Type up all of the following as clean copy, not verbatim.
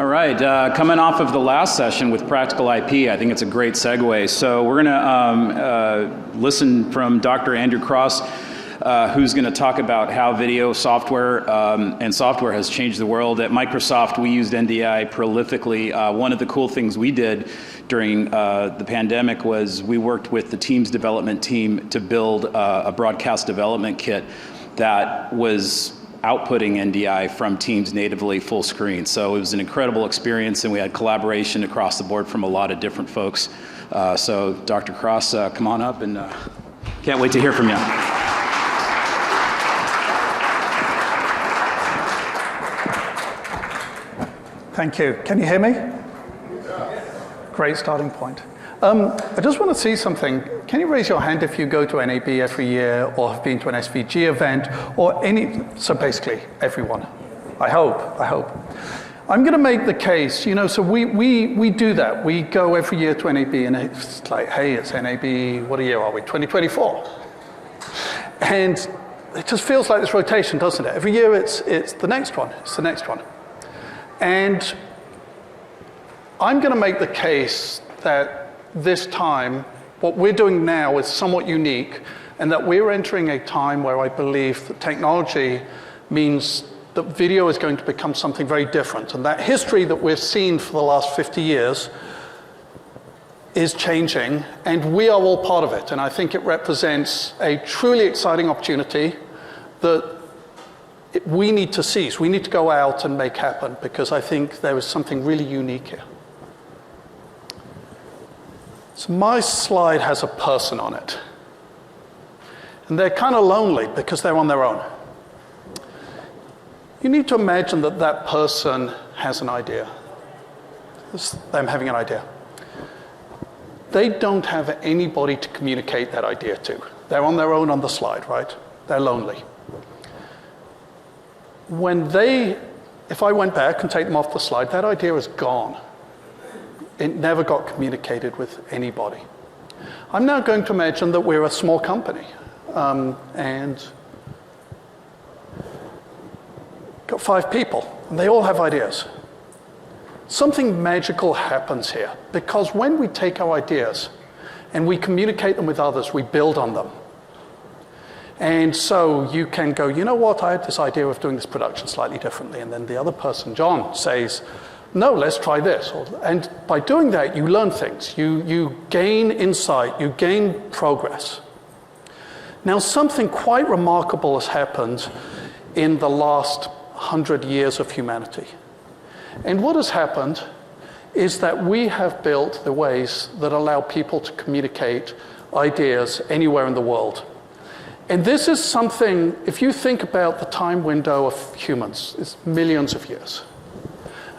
All right, coming off of the last session with practical IP, I think it's a great segue. So we're going to listen from Dr. Andrew Cross, who's going to talk about how video software and software has changed the world. At Microsoft, we used NDI prolifically. One of the cool things we did during the pandemic was we worked with the Teams development team to build a broadcast development kit that was outputting NDI from Teams natively full screen. So it was an incredible experience, and we had collaboration across the board from a lot of different folks. So Dr. Cross, come on up, and can't wait to hear from you. Thank you. Can you hear me? Great starting point. I just want to see something. Can you raise your hand if you go to NAB every year or have been to an SVG event or any, so basically everyone. I hope. I'm going to make the case, so we do that. We go every year to NAB and it's like, hey, it's NAB, what year are we? 2024. And it just feels like this rotation, doesn't it? Every year it's the next one, And I'm going to make the case that this time, what we're doing now is somewhat unique, and that we're entering a time where I believe that technology means that video is going to become something very different. And that history that we've seen for the last 50 years is changing, and we are all part of it. And I think it represents a truly exciting opportunity that we need to seize. We need to go out and make happen, because I think there is something really unique here. So my slide has a person on it. And they're kind of lonely because they're on their own. You need to imagine that that person has an idea. This is them having an idea. They don't have anybody to communicate that idea to. They're on their own on the slide, right? They're lonely. If I went back and take them off the slide, that idea is gone. It never got communicated with anybody. I'm now going to imagine that we're a small company and got 5 people, and they all have ideas. Something magical happens here, because when we take our ideas and we communicate them with others, we build on them. And so you can go, you know what, I had this idea of doing this production slightly differently, and then the other person, John, says, no, let's try this. And by doing that, you learn things. You gain insight, you gain progress. Now, something quite remarkable has happened in the last 100 years of humanity. And what has happened is that we have built the ways that allow people to communicate ideas anywhere in the world. And this is something, if you think about the time window of humans, it's millions of years.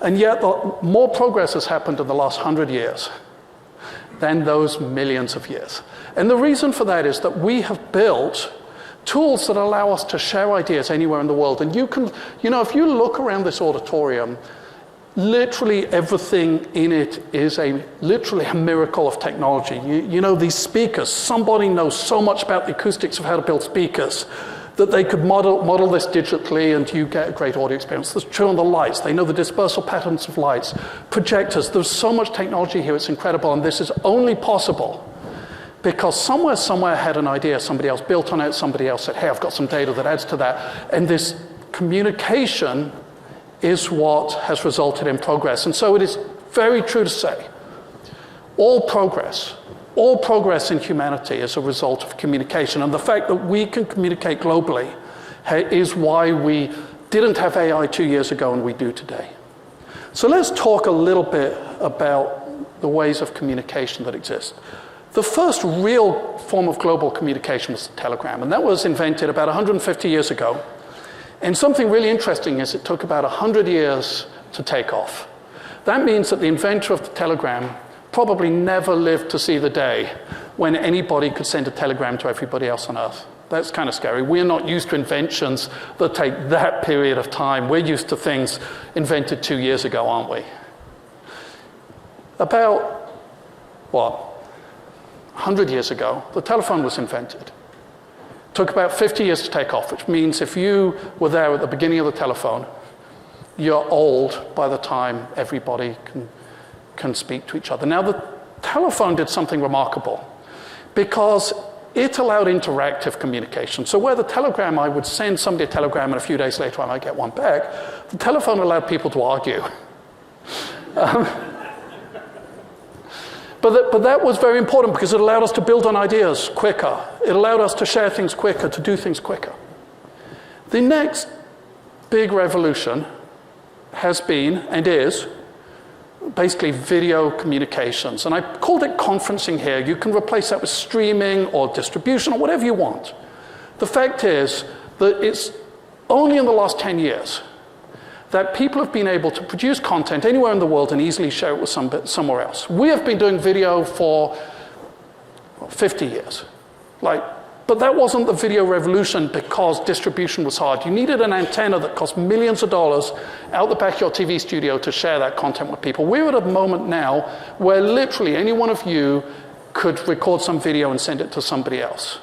And yet, more progress has happened in the last 100 years than those millions of years. And the reason for that is that we have built tools that allow us to share ideas anywhere in the world. And you can, if you look around this auditorium, literally everything in it is literally a miracle of technology. These speakers, somebody knows so much about the acoustics of how to build speakers that they could model this digitally, and you get a great audio experience. That's true on the lights. They know the dispersal patterns of lights. Projectors, there's so much technology here, it's incredible, and this is only possible because somewhere had an idea, somebody else built on it, somebody else said, hey, I've got some data that adds to that, and this communication is what has resulted in progress. And so it is very true to say, all progress in humanity is a result of communication. And the fact that we can communicate globally is why we didn't have AI 2 years ago and we do today. So let's talk a little bit about the ways of communication that exist. The first real form of global communication was the telegram, and that was invented about 150 years ago. And something really interesting is it took about 100 years to take off. That means that the inventor of the telegram probably never lived to see the day when anybody could send a telegram to everybody else on Earth. That's kind of scary. We're not used to inventions that take that period of time. We're used to things invented 2 years ago, aren't we? About, 100 years ago, the telephone was invented. It took about 50 years to take off, which means if you were there at the beginning of the telephone, you're old by the time everybody can speak to each other. Now, the telephone did something remarkable because it allowed interactive communication. So where the telegram, I would send somebody a telegram and a few days later I might get one back, the telephone allowed people to argue. But that was very important because it allowed us to build on ideas quicker. It allowed us to share things quicker, to do things quicker. The next big revolution has been and is basically video communications. And I called it conferencing here. You can replace that with streaming or distribution or whatever you want. The fact is that it's only in the last 10 years that people have been able to produce content anywhere in the world and easily share it with somewhere else. We have been doing video for 50 years. But that wasn't the video revolution because distribution was hard. You needed an antenna that cost millions of dollars out the back of your TV studio to share that content with people. We're at a moment now where literally any one of you could record some video and send it to somebody else.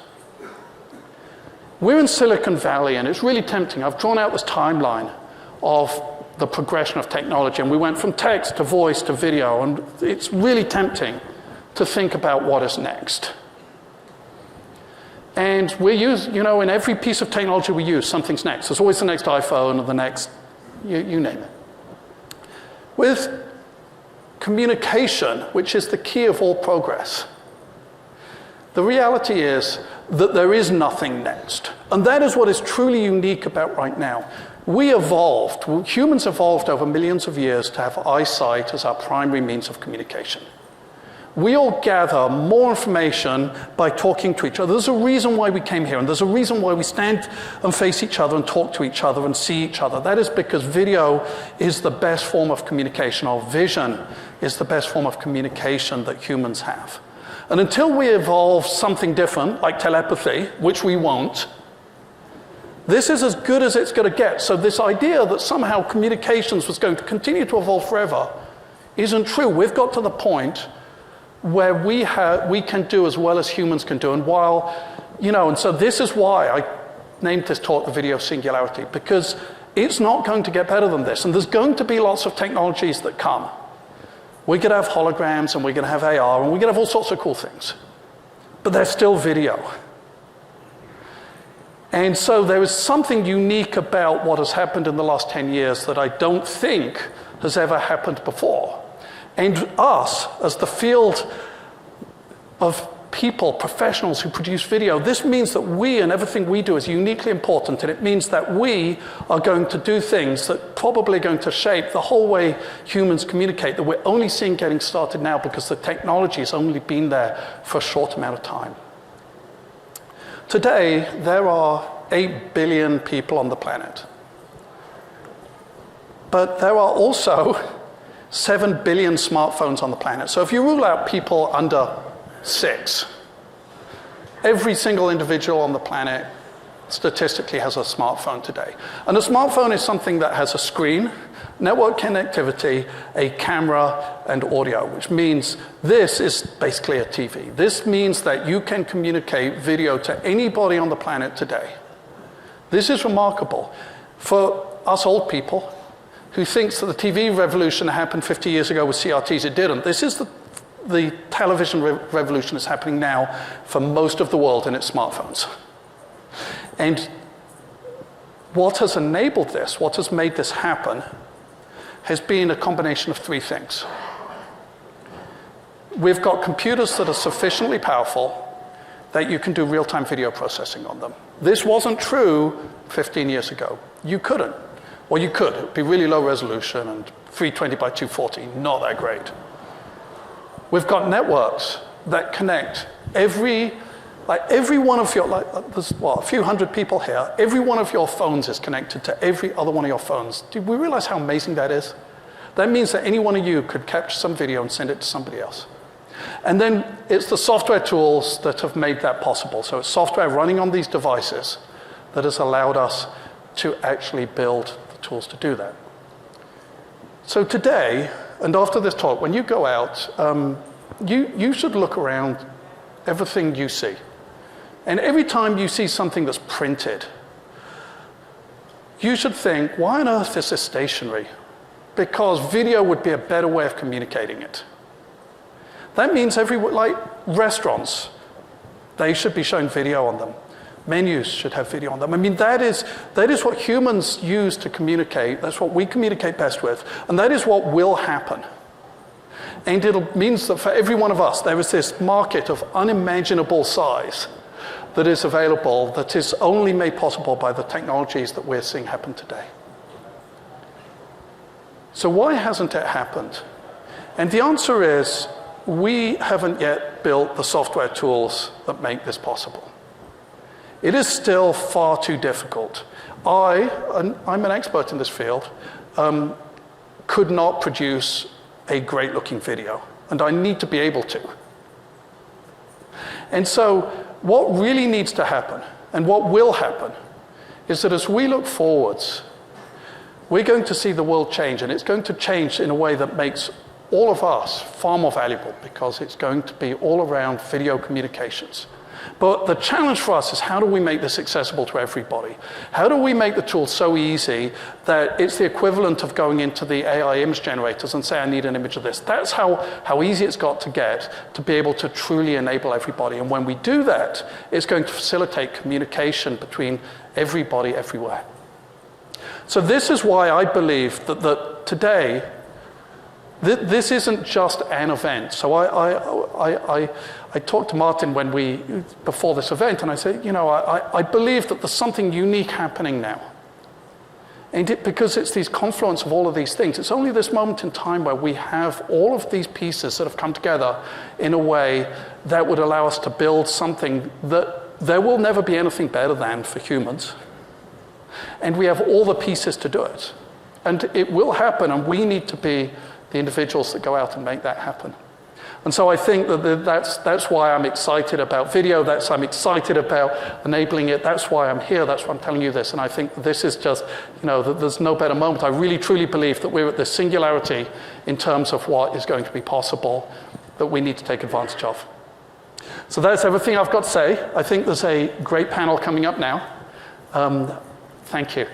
We're in Silicon Valley, and it's really tempting. I've drawn out this timeline of the progression of technology, and we went from text to voice to video, and it's really tempting to think about what is next. And we use, in every piece of technology we use, something's next. There's always the next iPhone or the next, you name it. With communication, which is the key of all progress, the reality is that there is nothing next. And that is what is truly unique about right now. Humans evolved over millions of years to have eyesight as our primary means of communication. We all gather more information by talking to each other. There's a reason why we came here, and there's a reason why we stand and face each other and talk to each other and see each other. That is because video is the best form of communication, or vision is the best form of communication that humans have. And until we evolve something different, like telepathy, which we won't, this is as good as it's going to get. So this idea that somehow communications was going to continue to evolve forever isn't true. We've got to the point where we can do as well as humans can do. And and so this is why I named this talk the video Singularity, because it's not going to get better than this. And there's going to be lots of technologies that come. We're going to have holograms, and we're going to have AR, and we're going to have all sorts of cool things. But they're still video. And so there is something unique about what has happened in the last 10 years that I don't think has ever happened before. And us, as the field of people, professionals who produce video, this means that we and everything we do is uniquely important, and it means that we are going to do things that probably are going to shape the whole way humans communicate, that we're only seeing getting started now because the technology has only been there for a short amount of time. Today, there are 8 billion people on the planet. But there are also 7 billion smartphones on the planet. So if you rule out people under 6, every single individual on the planet statistically has a smartphone today. And a smartphone is something that has a screen, network connectivity, a camera, and audio, which means this is basically a TV. This means that you can communicate video to anybody on the planet today. This is remarkable. For us old people who thinks that the TV revolution happened 50 years ago with CRTs, it didn't. This is the television revolution is happening now for most of the world in its smartphones. And what has enabled this, what has made this happen, has been a combination of 3 things. We've got computers that are sufficiently powerful that you can do real-time video processing on them. This wasn't true 15 years ago. You couldn't. Well, you could. It would be really low resolution and 320 by 240, not that great. We've got networks that connect every one of your, there's a few hundred people here, every one of your phones is connected to every other one of your phones. Do we realize how amazing that is? That means that any one of you could capture some video and send it to somebody else. And then it's the software tools that have made that possible. So it's software running on these devices that has allowed us to actually build the tools to do that. So today, and after this talk, when you go out, you should look around everything you see. And every time you see something that's printed, you should think, why on earth is this stationary? Because video would be a better way of communicating it. That means like restaurants, they should be showing video on them. Menus should have video on them. I mean, that is what humans use to communicate. That's what we communicate best with. And that is what will happen. And it means that for every one of us, there is this market of unimaginable size that is available, that is only made possible by the technologies that we're seeing happen today. So why hasn't it happened? And the answer is, we haven't yet built the software tools that make this possible. It is still far too difficult. I'm an expert in this field, could not produce a great looking video, and I need to be able to. And so what really needs to happen, and what will happen, is that as we look forwards, we're going to see the world change, and it's going to change in a way that makes all of us far more valuable, because it's going to be all around video communications. But the challenge for us is, how do we make this accessible to everybody? How do we make the tool so easy that it's the equivalent of going into the AI image generators and say, I need an image of this? That's how easy it's got to get to be able to truly enable everybody. And when we do that, it's going to facilitate communication between everybody everywhere. So this is why I believe that today, this isn't just an event. So I talked to Martin before this event, and I said, I believe that there's something unique happening now. And because it's these confluence of all of these things, it's only this moment in time where we have all of these pieces that have come together in a way that would allow us to build something that there will never be anything better than for humans. And we have all the pieces to do it. And it will happen, and we need to be the individuals that go out and make that happen. And so I think that's why I'm excited about video, I'm excited about enabling it, that's why I'm here, that's why I'm telling you this. And I think this is just, there's no better moment. I really, truly believe that we're at this singularity in terms of what is going to be possible that we need to take advantage of. So that's everything I've got to say. I think there's a great panel coming up now. Thank you.